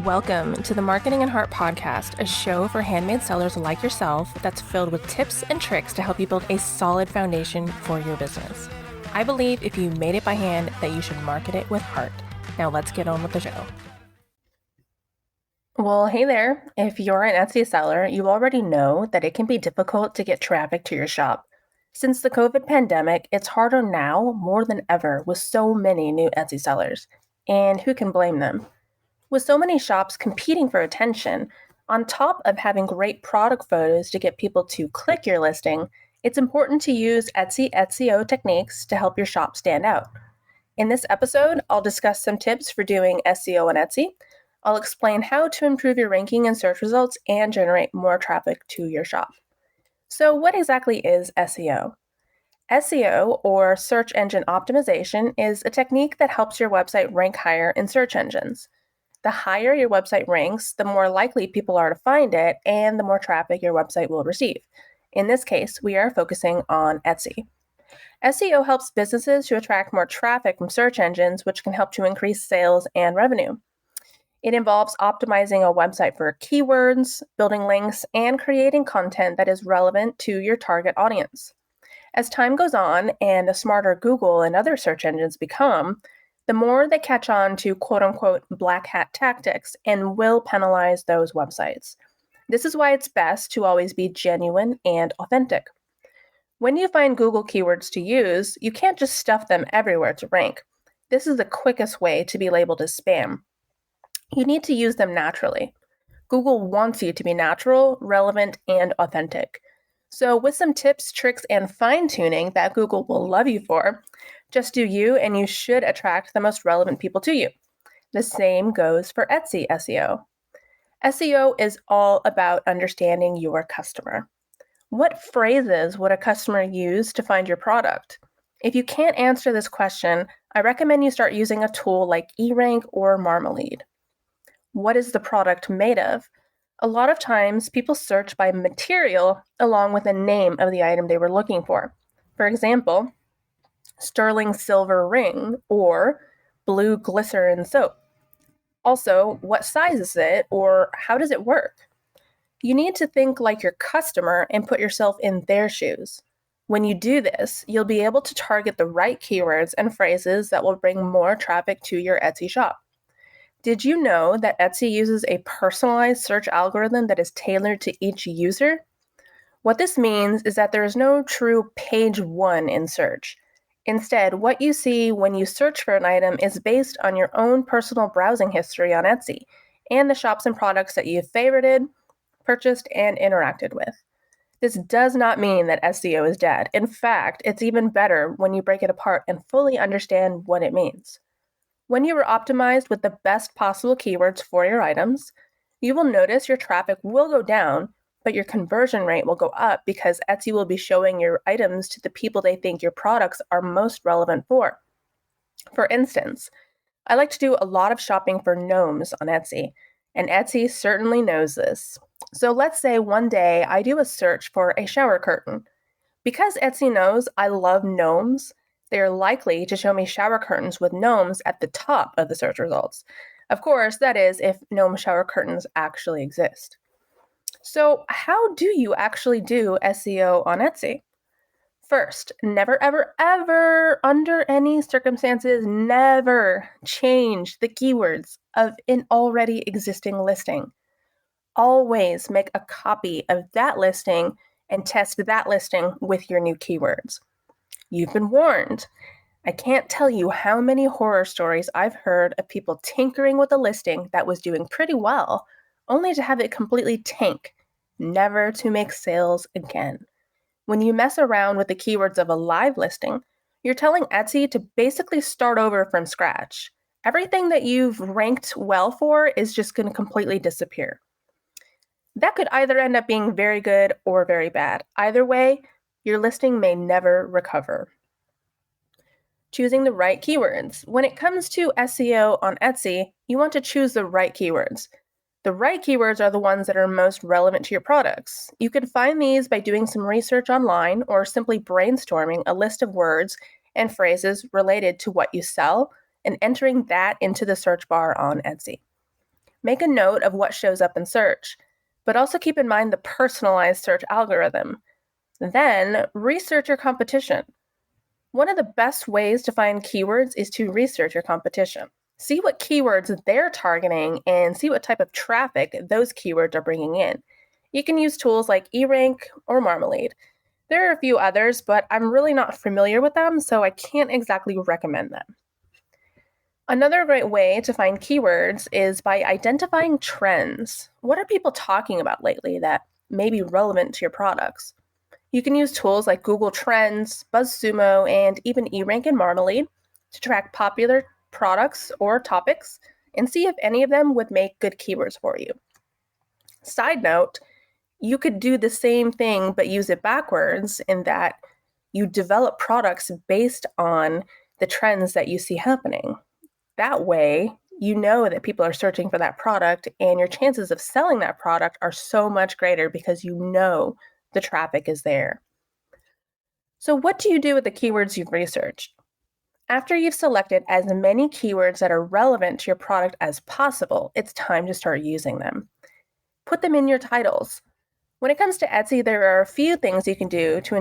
Welcome to the Marketing and Heart Podcast, a show for handmade sellers like yourself that's filled with tips and tricks to help you build a solid foundation for your business. I believe if you made it by hand that you should market it with heart. Now let's get on with the show. Well, hey there. If you're an Etsy seller, you already know that it can be difficult to get traffic to your shop. Since the COVID pandemic, it's harder now more than ever with so many new Etsy sellers. And who can blame them? With so many shops competing for attention, on top of having great product photos to get people to click your listing, it's important to use Etsy SEO techniques to help your shop stand out. In this episode, I'll discuss some tips for doing SEO on Etsy. I'll explain how to improve your ranking and search results and generate more traffic to your shop. So, what exactly is SEO? SEO, or search engine optimization, is a technique that helps your website rank higher in search engines. The higher your website ranks, the more likely people are to find it, and the more traffic your website will receive. In this case, we are focusing on Etsy. SEO helps businesses to attract more traffic from search engines, which can help to increase sales and revenue. It involves optimizing a website for keywords, building links, and creating content that is relevant to your target audience. As time goes on and the smarter Google and other search engines become, the more they catch on to quote-unquote black hat tactics and will penalize those websites. This is why it's best to always be genuine and authentic. When you find Google keywords to use, you can't just stuff them everywhere to rank. This is the quickest way to be labeled as spam. You need to use them naturally. Google wants you to be natural, relevant, and authentic. So with some tips, tricks, and fine-tuning that Google will love you for, just do you and you should attract the most relevant people to you. The same goes for Etsy SEO. SEO is all about understanding your customer. What phrases would a customer use to find your product? If you can't answer this question, I recommend you start using a tool like eRank or Marmalade. What is the product made of? A lot of times, people search by material along with the name of the item they were looking for. For example, sterling silver ring or blue glycerin soap. Also, what size is it or how does it work? You need to think like your customer and put yourself in their shoes. When you do this, you'll be able to target the right keywords and phrases that will bring more traffic to your Etsy shop. Did you know that Etsy uses a personalized search algorithm that is tailored to each user? What this means is that there is no true page one in search. Instead, what you see when you search for an item is based on your own personal browsing history on Etsy and the shops and products that you've favorited, purchased, and interacted with. This does not mean that SEO is dead. In fact, it's even better when you break it apart and fully understand what it means. When you are optimized with the best possible keywords for your items, you will notice your traffic will go down, but your conversion rate will go up because Etsy will be showing your items to the people they think your products are most relevant for. For instance, I like to do a lot of shopping for gnomes on Etsy, and Etsy certainly knows this. So let's say one day I do a search for a shower curtain. Because Etsy knows I love gnomes, they are likely to show me shower curtains with gnomes at the top of the search results. Of course, that is if gnome shower curtains actually exist. So how do you actually do SEO on Etsy? First, never, ever, ever, under any circumstances, never change the keywords of an already existing listing. Always make a copy of that listing and test that listing with your new keywords. You've been warned. I can't tell you how many horror stories I've heard of people tinkering with a listing that was doing pretty well, only to have it completely tank, never to make sales again. When you mess around with the keywords of a live listing, you're telling Etsy to basically start over from scratch. Everything that you've ranked well for is just going to completely disappear. That could either end up being very good or very bad. Either way, your listing may never recover. Choosing the right keywords. When it comes to SEO on Etsy, you want to choose the right keywords. The right keywords are the ones that are most relevant to your products. You can find these by doing some research online or simply brainstorming a list of words and phrases related to what you sell and entering that into the search bar on Etsy. Make a note of what shows up in search, but also keep in mind the personalized search algorithm. Then, research your competition. One of the best ways to find keywords is to research your competition. See what keywords they're targeting and see what type of traffic those keywords are bringing in. You can use tools like eRank or Marmalade. There are a few others, but I'm really not familiar with them, so I can't exactly recommend them. Another great way to find keywords is by identifying trends. What are people talking about lately that may be relevant to your products? You can use tools like Google Trends, BuzzSumo, and even eRank and Marmalade to track popular products or topics and see if any of them would make good keywords for you. Side note, you could do the same thing but use it backwards in that you develop products based on the trends that you see happening. That way, you know that people are searching for that product, and your chances of selling that product are so much greater because you know the traffic is there. So, what do you do with the keywords you've researched? After you've selected as many keywords that are relevant to your product as possible, it's time to start using them. Put them in your titles. When it comes to Etsy, there are a few things you can do to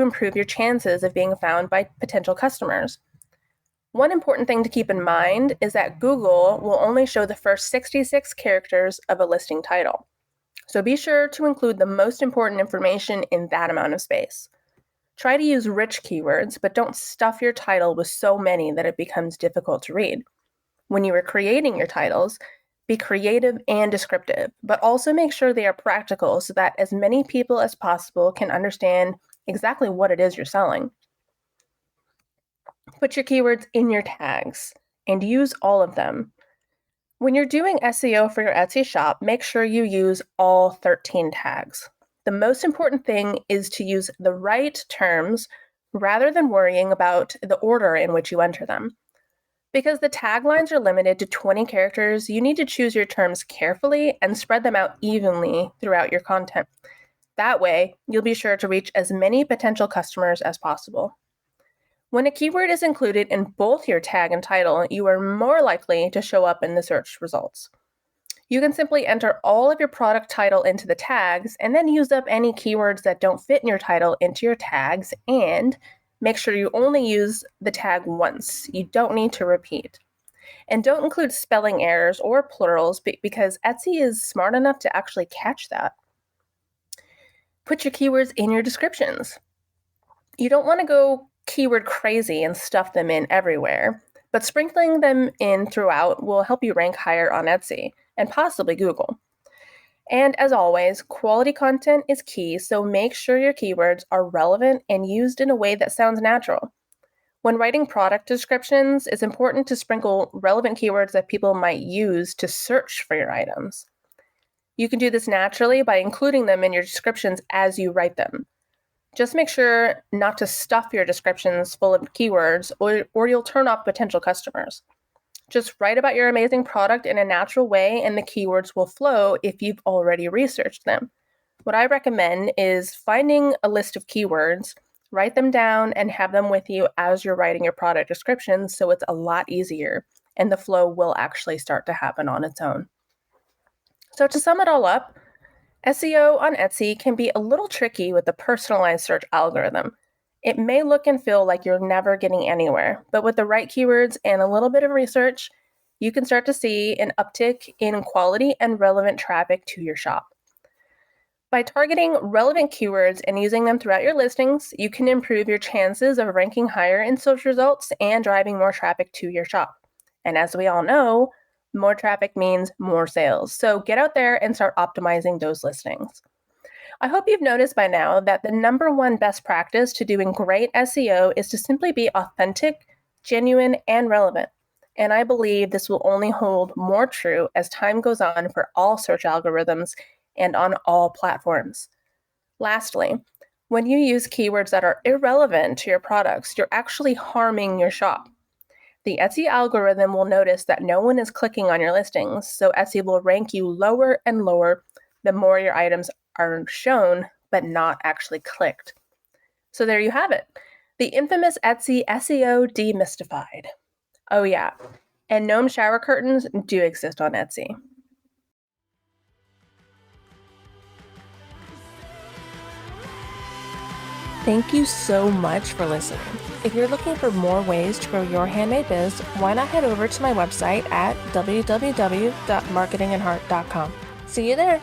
improve your chances of being found by potential customers. One important thing to keep in mind is that Google will only show the first 66 characters of a listing title. So be sure to include the most important information in that amount of space. Try to use rich keywords, but don't stuff your title with so many that it becomes difficult to read. When you are creating your titles, be creative and descriptive, but also make sure they are practical so that as many people as possible can understand exactly what it is you're selling. Put your keywords in your tags and use all of them. When you're doing SEO for your Etsy shop, make sure you use all 13 tags. The most important thing is to use the right terms rather than worrying about the order in which you enter them. Because the taglines are limited to 20 characters, you need to choose your terms carefully and spread them out evenly throughout your content. That way, you'll be sure to reach as many potential customers as possible. When a keyword is included in both your tag and title, you are more likely to show up in the search results. You can simply enter all of your product title into the tags and then use up any keywords that don't fit in your title into your tags, and make sure you only use the tag once. You don't need to repeat. And don't include spelling errors or plurals because Etsy is smart enough to actually catch that. Put your keywords in your descriptions. You don't want to go keyword crazy and stuff them in everywhere, but sprinkling them in throughout will help you rank higher on Etsy and possibly Google. And as always, quality content is key, so make sure your keywords are relevant and used in a way that sounds natural. When writing product descriptions, it's important to sprinkle relevant keywords that people might use to search for your items. You can do this naturally by including them in your descriptions as you write them. Just make sure not to stuff your descriptions full of keywords or you'll turn off potential customers. Just write about your amazing product in a natural way and the keywords will flow if you've already researched them. What I recommend is finding a list of keywords, write them down, and have them with you as you're writing your product description so it's a lot easier and the flow will actually start to happen on its own. So to sum it all up, SEO on Etsy can be a little tricky with the personalized search algorithm. It may look and feel like you're never getting anywhere, but with the right keywords and a little bit of research, you can start to see an uptick in quality and relevant traffic to your shop. By targeting relevant keywords and using them throughout your listings, you can improve your chances of ranking higher in search results and driving more traffic to your shop. And as we all know, more traffic means more sales. So get out there and start optimizing those listings. I hope you've noticed by now that the number one best practice to doing great SEO is to simply be authentic, genuine, and relevant. And I believe this will only hold more true as time goes on for all search algorithms and on all platforms. Lastly, when you use keywords that are irrelevant to your products, you're actually harming your shop. The Etsy algorithm will notice that no one is clicking on your listings, so Etsy will rank you lower and lower the more your items are shown but not actually clicked. So there you have it, the infamous Etsy SEO demystified. Oh yeah, and gnome shower curtains do exist on Etsy. Thank you so much for listening. If you're looking for more ways to grow your handmade biz, why not head over to my website at www.marketingandheart.com. See you there.